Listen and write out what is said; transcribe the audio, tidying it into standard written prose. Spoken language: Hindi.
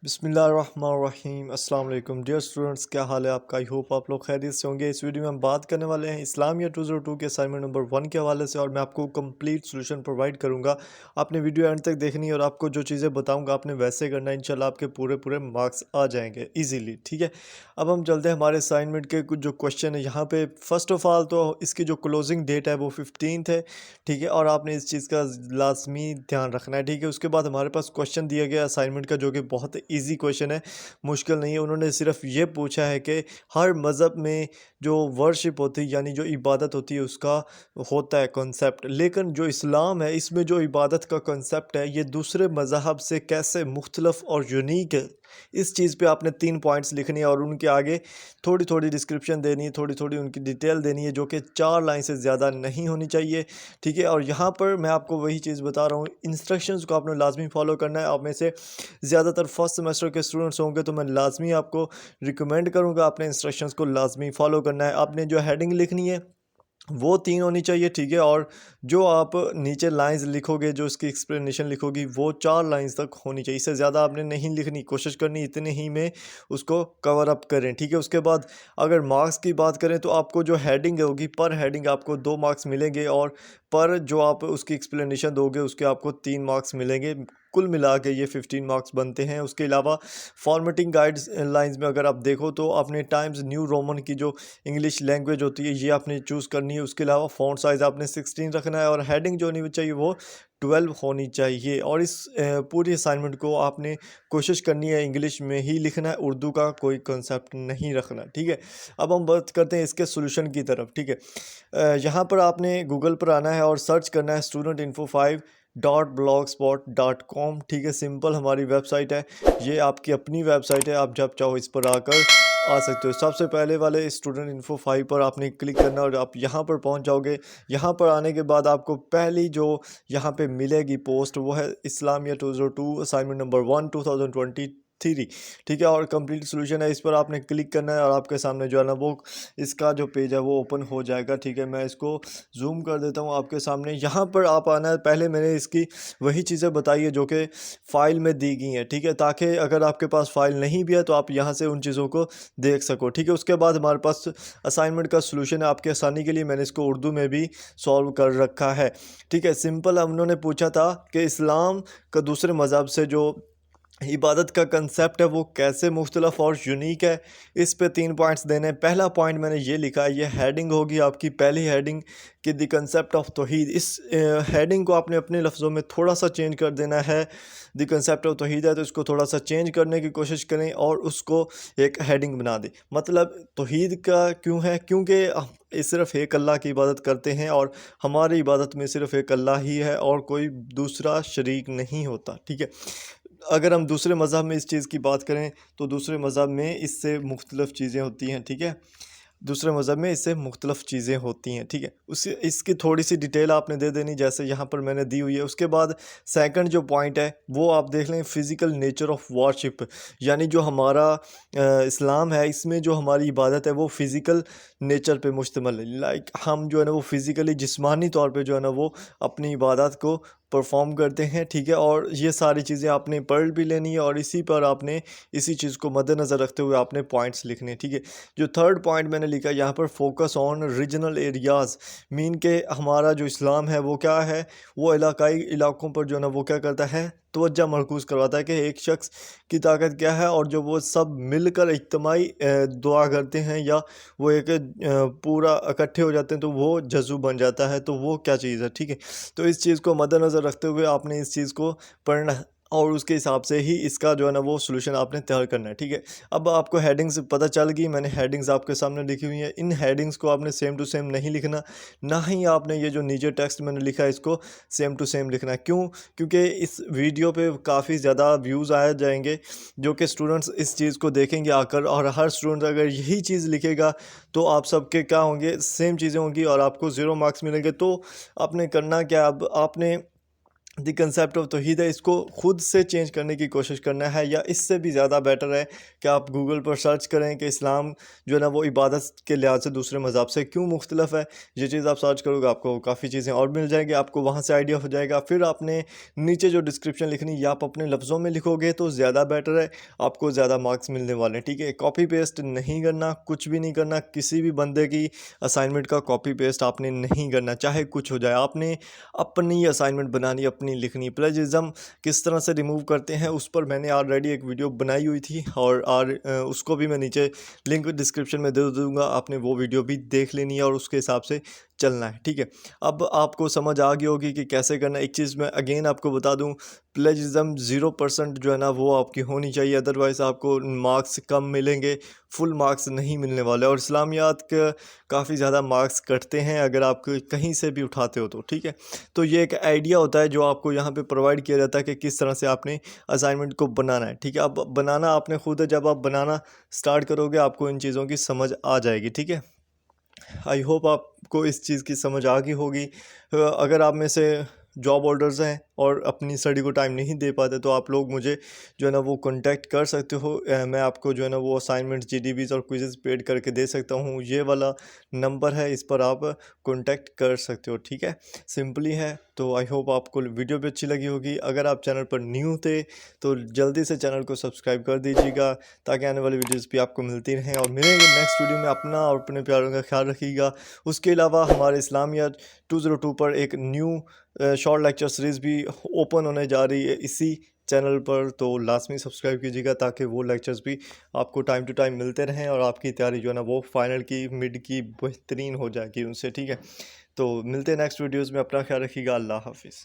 बिस्मिल्लाहिर्रहमानिर्रहीम अस्सलाम वालेकुम डियर स्टूडेंट्स, क्या हाल है आपका। आई होप आप लोग खैरियत से होंगे। इस वीडियो में हम बात करने वाले हैं इस्लामिया 202 के असाइनमेंट नंबर 1 के हवाले से और मैं आपको कंप्लीट सॉल्यूशन प्रोवाइड करूंगा। आपने वीडियो एंड तक देखनी है और आपको जो चीज़ें बताऊंगा आपने वैसे करना है। इंशाल्लाह आपके पूरे पूरे मार्क्स आ जाएंगे ईजीली। ठीक है, अब हम चलते हैं हमारे असाइनमेंट के कुछ जो क्वेश्चन है यहाँ पे। फर्स्ट ऑफ ऑल तो इसकी जो क्लोजिंग डेट है वो 15th है। ठीक है, और आपने इस चीज़ का लाजमी ध्यान रखना है। ठीक है, उसके बाद हमारे पास क्वेश्चन दिया गया असाइनमेंट का जो कि बहुत इजी क्वेश्चन है, मुश्किल नहीं है। उन्होंने सिर्फ ये पूछा है कि हर मज़हब में जो वर्शिप होती है यानी जो इबादत होती है उसका होता है कॉन्सेप्ट, लेकिन जो इस्लाम है इसमें जो इबादत का कॉन्सेप्ट है ये दूसरे मज़हब से कैसे मुख्तलफ और यूनिक है। इस चीज़ पे आपने 3 पॉइंट्स लिखनी है और उनके आगे थोड़ी थोड़ी डिस्क्रिप्शन देनी है, थोड़ी थोड़ी उनकी डिटेल देनी है जो कि 4 लाइन से ज़्यादा नहीं होनी चाहिए। ठीक है, और यहाँ पर मैं आपको वही चीज़ बता रहा हूँ, इंस्ट्रक्शंस को आपने लाजमी फॉलो करना है। आप में से ज़्यादातर फर्स्ट सेमेस्टर के स्टूडेंट्स होंगे तो मैं लाजमी आपको रिकमेंड करूँगा अपने इंस्ट्रक्शंस को लाजमी फॉलो करना है। आपने जो हेडिंग लिखनी है वो 3 होनी चाहिए। ठीक है, और जो आप नीचे लाइंस लिखोगे, जो उसकी एक्सप्लेनेशन लिखोगी वो 4 लाइंस तक होनी चाहिए। इससे ज़्यादा आपने नहीं लिखनी, कोशिश करनी इतने ही में उसको कवर अप करें। ठीक है, उसके बाद अगर मार्क्स की बात करें तो आपको जो हेडिंग होगी पर हेडिंग आपको 2 मार्क्स मिलेंगे और पर जो आप उसकी एक्सप्लेनेशन दोगे उसके आपको 3 मार्क्स मिलेंगे। कुल मिला के ये 15 मार्क्स बनते हैं। उसके अलावा फॉर्मेटिंग गाइड्स लाइंस में अगर आप देखो तो आपने टाइम्स न्यू रोमन की जो इंग्लिश लैंग्वेज होती है ये आपने चूज़ करनी है। उसके अलावा फ़ॉन्ट साइज़ आपने 16 रखना है और हेडिंग जो होनी चाहिए वो 12 होनी चाहिए। और इस पूरी असाइनमेंट को आपने कोशिश करनी है इंग्लिश में ही लिखना है, उर्दू का कोई कंसेप्ट नहीं रखना। ठीक है, अब हम बात करते हैं इसके सोल्यूशन की तरफ। ठीक है, यहाँ पर आपने गूगल पर आना है और सर्च करना है studentinfo5.blogspot.com। ठीक है, सिंपल हमारी वेबसाइट है, ये आपकी अपनी वेबसाइट है, आप जब चाहो इस पर आकर आ सकते हो। सबसे पहले वाले स्टूडेंट इन्फो 5 पर आपने क्लिक करना और आप यहाँ पर पहुँच जाओगे। यहाँ पर आने के बाद आपको पहली जो यहाँ पे मिलेगी पोस्ट वो है इस्लामिया 202 असाइनमेंट नंबर 1 2023। ठीक है, और कंप्लीट सोल्यूशन है, इस पर आपने क्लिक करना है और आपके सामने जो है ना वो इसका जो पेज है वो ओपन हो जाएगा। ठीक है, मैं इसको जूम कर देता हूँ आपके सामने। यहाँ पर आप आना है, पहले मैंने इसकी वही चीज़ें बताई है जो कि फ़ाइल में दी गई हैं। ठीक है, ताकि अगर आपके पास फ़ाइल नहीं भी है तो आप यहाँ से उन चीज़ों को देख सको। ठीक है, उसके बाद हमारे पास असाइनमेंट का सॉल्यूशन है। आपकी आसानी के लिए मैंने इसको उर्दू में भी सॉल्व कर रखा है। ठीक है, सिंपल उन्होंने पूछा था कि इस्लाम का दूसरे मज़हब से जो इबादत का कंसेप्ट है वो कैसे मुख्तलफ और यूनिक है। इस पे 3 पॉइंट्स देने हैं। पहला पॉइंट मैंने ये लिखा है, ये हेडिंग होगी आपकी पहली हेडिंग कि द कंसेप्ट ऑफ तौहीद। इस हेडिंग को आपने अपने लफ्ज़ों में थोड़ा सा चेंज कर देना है। द कंसेप्ट ऑफ तौहीद है तो इसको थोड़ा सा चेंज करने की कोशिश करें और उसको एक हेडिंग बना दें। मतलब तौहीद का क्यों है, क्योंकि सिर्फ़ एक अल्लाह की इबादत करते हैं और हमारी इबादत में सिर्फ़ एक अल्लाह ही है और कोई दूसरा शरीक नहीं होता। ठीक है, अगर हम दूसरे मज़हब में इस चीज़ की बात करें तो दूसरे मज़हब में इससे मुख्तलिफ़ चीज़ें होती हैं। ठीक है, दूसरे मज़हब में इससे मुख्तलिफ़ चीज़ें होती हैं। ठीक है, उस इसकी थोड़ी सी डिटेल आपने दे देनी जैसे यहाँ पर मैंने दी हुई है। उसके बाद सेकंड जो पॉइंट है वो आप देख लें, फ़िज़िकल नेचर ऑफ वर्शिप, यानी जो हमारा इस्लाम है इसमें जो हमारी इबादत है वो फ़िज़िकल नेचर पे मुश्तमिल है। लाइक हम जो है ना वो फ़िज़िकली जिस्मानी तौर पे जो है ना वो अपनी इबादत को परफॉर्म करते हैं। ठीक है, और ये सारी चीज़ें आपने पढ़ भी लेनी है और इसी पर आपने इसी चीज़ को मद्देनज़र रखते हुए आपने पॉइंट्स लिखने हैं। ठीक है, जो थर्ड पॉइंट मैंने लिखा है यहाँ पर focus on regional areas, mean के हमारा जो इस्लाम है वो क्या है, वो इलाकाई इलाकों पर जो है ना वो क्या करता है, तवज्जो मरकूज़ करवाता है कि एक शख्स की ताकत क्या है और जो वो सब मिलकर इज्तिमाई दुआ करते हैं या वो एक पूरा इकट्ठे हो जाते हैं तो वो जज़्बा बन जाता है, तो वो क्या चीज़ है। ठीक है, तो इस चीज़ को मद्देनज़र रखते हुए आपने इस चीज़ को पढ़ना है और उसके हिसाब से ही इसका जो है ना वो सॉल्यूशन आपने तैयार करना है। ठीक है, अब आपको हेडिंग्स पता चल गई, मैंने हेडिंग्स आपके सामने लिखी हुई हैं। इन हेडिंग्स को आपने सेम टू सेम नहीं लिखना, ना ही आपने ये जो नीचे टेक्स्ट मैंने लिखा है इसको सेम टू सेम लिखना है। क्यों? क्योंकि इस वीडियो पे काफ़ी ज़्यादा व्यूज़ आ जाएंगे जो कि स्टूडेंट्स इस चीज़ को देखेंगे आकर, और हर स्टूडेंट अगर यही चीज़ लिखेगा तो आप सबके क्या होंगे, सेम चीज़ें होंगी और आपको 0 मार्क्स मिलेंगे। तो आपने करना क्या, अब आपने द कंसेप्ट ऑफ तौहीद है, इसको खुद से चेंज करने की कोशिश करना है, या इससे भी ज़्यादा बेटर है कि आप गूगल पर सर्च करें कि इस्लाम जो है ना वो इबादत के लिहाज से दूसरे मज़हब से क्यों मुख्तलिफ है। ये चीज़ आप सर्च करोगे आपको काफ़ी चीज़ें और मिल जाएंगी, आपको वहाँ से आइडिया हो जाएगा। फिर आपने नीचे जो डिस्क्रिप्शन लिखनी या आप अपने लफ्ज़ों में लिखोगे तो ज़्यादा बेटर है, आपको ज़्यादा मार्क्स मिलने वाले हैं। ठीक है, कॉपी पेस्ट नहीं करना, कुछ भी नहीं करना, किसी भी बंदे की असाइनमेंट का कॉपी पेस्ट आपने नहीं करना, चाहे कुछ हो जाए। आपने अपनी असाइनमेंट बनानी, अपनी लिखनी। प्लेजरिज्म किस तरह से रिमूव करते हैं उस पर मैंने ऑलरेडी एक वीडियो बनाई हुई थी, और उसको भी मैं नीचे लिंक डिस्क्रिप्शन में दे दूँगा, आपने वो वीडियो भी देख लेनी है और उसके हिसाब से चलना है। ठीक है, अब आपको समझ आ गई होगी कि कैसे करना है। एक चीज़ मैं अगेन आपको बता दूं, प्लेजरिज्म 0% जो है ना वो आपकी होनी चाहिए, अदरवाइज़ आपको मार्क्स कम मिलेंगे, फुल मार्क्स नहीं मिलने वाले। और इस्लामियात का काफ़ी ज़्यादा मार्क्स कटते हैं अगर आप कहीं से भी उठाते हो तो। ठीक है, तो ये एक आइडिया होता है जो आपको यहाँ पे प्रोवाइड किया जाता है कि किस तरह से आपने असाइनमेंट को बनाना है। ठीक है, अब बनाना आपने खुद है, जब आप बनाना स्टार्ट करोगे आपको इन चीज़ों की समझ आ जाएगी। ठीक है, आई होप आपको इस चीज़ की समझ आ गई होगी। अगर आप में से जॉब होल्डर्स हैं और अपनी स्टडी को टाइम नहीं दे पाते तो आप लोग मुझे जो है ना वो कांटेक्ट कर सकते हो। मैं आपको जो है ना वो असाइनमेंट जीडीबीज़ और क्विज़ेस पेड करके दे सकता हूँ। ये वाला नंबर है, इस पर आप कांटेक्ट कर सकते हो। ठीक है, सिंपली है। तो आई होप आपको वीडियो भी अच्छी लगी होगी। अगर आप चैनल पर न्यू थे तो जल्दी से चैनल को सब्सक्राइब कर दीजिएगा ताकि आने वाली वीडियोज़ भी आपको मिलती रहें। और मिलेंगे नेक्स्ट वीडियो में। अपना और अपने प्यारों का ख्याल रखिएगा। उसके अलावा हमारे इस्लामिया 202 पर एक न्यू शॉर्ट लेक्चर सीरीज़ भी ओपन होने जा रही है इसी चैनल पर, तो लाजमी सब्सक्राइब कीजिएगा ताकि वो लेक्चर्स भी आपको टाइम टू टाइम मिलते रहें और आपकी तैयारी जो है ना वो फाइनल की, मिड की बेहतरीन हो जाएगी उनसे। ठीक है, तो मिलते हैं नेक्स्ट वीडियोज़ में। अपना ख्याल रखिएगा। अल्लाह हाफिज़।